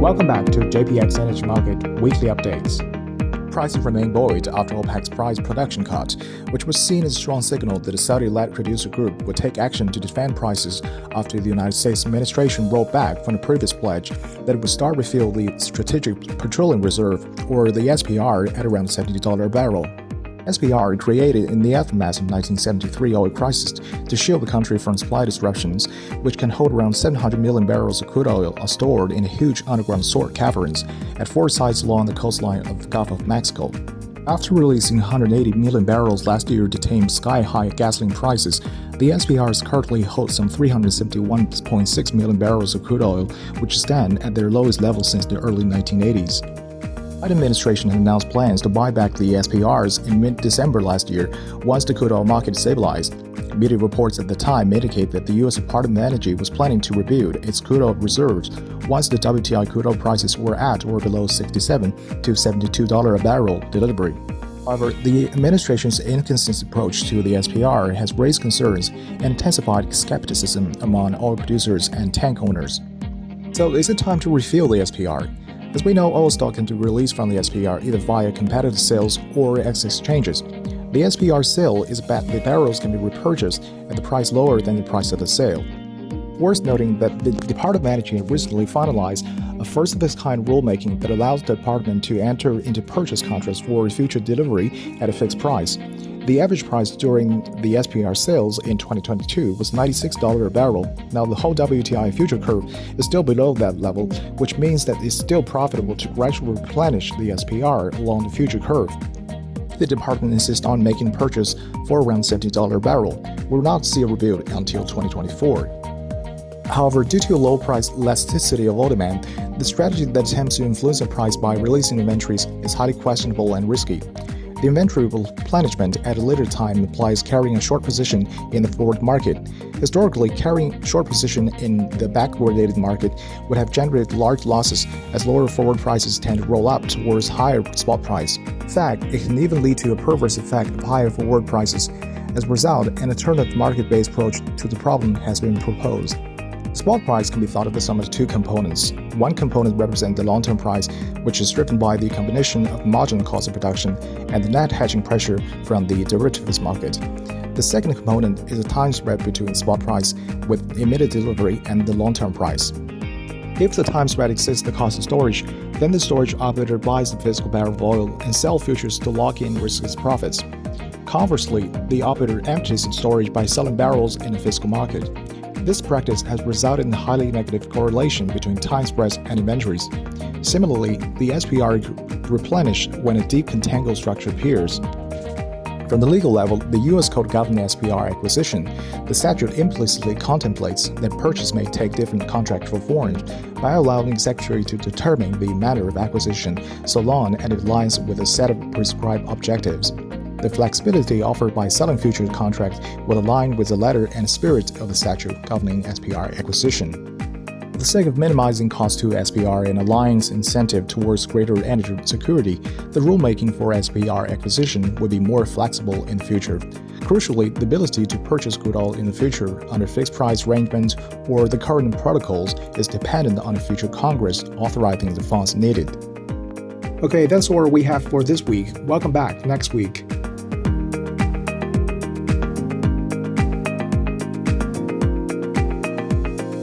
Welcome back to JPX Energy Market Weekly Updates. Prices remain buoyant after OPEC's price production cut, which was seen as a strong signal that the Saudi-led producer group would take action to defend prices after the United States administration rolled back from the previous pledge that it would start refill the Strategic Petroleum Reserve, or the SPR, at around $70 a barrel. SPR, created in the aftermath of the 1973 oil crisis to shield the country from supply disruptions, which can hold around 700 million barrels of crude oil, are stored in huge underground salt caverns at 4 sites along the coastline of the Gulf of Mexico. After releasing 180 million barrels last year to tame sky-high gasoline prices, the SPRs currently hold some 371.6 million barrels of crude oil, which stand at their lowest level since the early 1980s. The administration had announced plans to buy back the SPRs in mid-December last year once the crude oil market stabilized. Media reports at the time indicate that the U.S. Department of Energy was planning to rebuild its crude oil reserves once the WTI crude oil prices were at or below $67 to $72 a barrel delivery. However, the administration's inconsistent approach to the SPR has raised concerns and intensified skepticism among oil producers and tank owners. So is it time to refill the SPR? As we know, oil stock can be released from the SPR either via competitive sales or exchanges. The SPR sale is that the barrels can be repurchased at the price lower than the price of the sale. Worth noting that the Department of Energy recently finalized a first-of-its-kind rulemaking that allows the department to enter into purchase contracts for future delivery at a fixed price. The average price during the SPR sales in 2022 was $96 a barrel. Now, the whole WTI future curve is still below that level, which means that it's still profitable to gradually replenish the SPR along the future curve. The department insists on making purchase for around $70 a barrel. We will not see a rebuild until 2024. However, due to a low price elasticity of oil demand, the strategy that attempts to influence the price by releasing inventories is highly questionable and risky. The inventory replenishment at a later time implies carrying a short position in the forward market. Historically, carrying short position in the backwardated market would have generated large losses as lower forward prices tend to roll up towards higher spot price. In fact, it can even lead to a perverse effect of higher forward prices. As a result, an alternative market-based approach to the problem has been proposed. The spot price can be thought of as sum of two components. One component represents the long-term price, which is driven by the combination of marginal cost of production and the net hedging pressure from the derivatives market. The second component is a time spread between spot price with immediate delivery and the long-term price. If the time spread exceeds the cost of storage, then the storage operator buys the physical barrel of oil and sells futures to lock in risks profits. Conversely, the operator empties the storage by selling barrels in the physical market. This practice has resulted in a highly negative correlation between time spreads and inventories. Similarly, the SPR replenished when a deep contango structure appears. From the legal level, the U.S. Code governing SPR acquisition, the statute implicitly contemplates that purchase may take different contractual forms by allowing the Secretary to determine the manner of acquisition so long as it aligns with a set of prescribed objectives. The flexibility offered by selling future contracts will align with the letter and spirit of the statute governing SPR acquisition. For the sake of minimizing cost to SPR and aligns incentive towards greater energy security, the rulemaking for SPR acquisition will be more flexible in the future. Crucially, the ability to purchase crude oil in the future under fixed-price arrangements or the current protocols is dependent on the future Congress authorizing the funds needed. Okay, that's all we have for this week. Welcome back next week.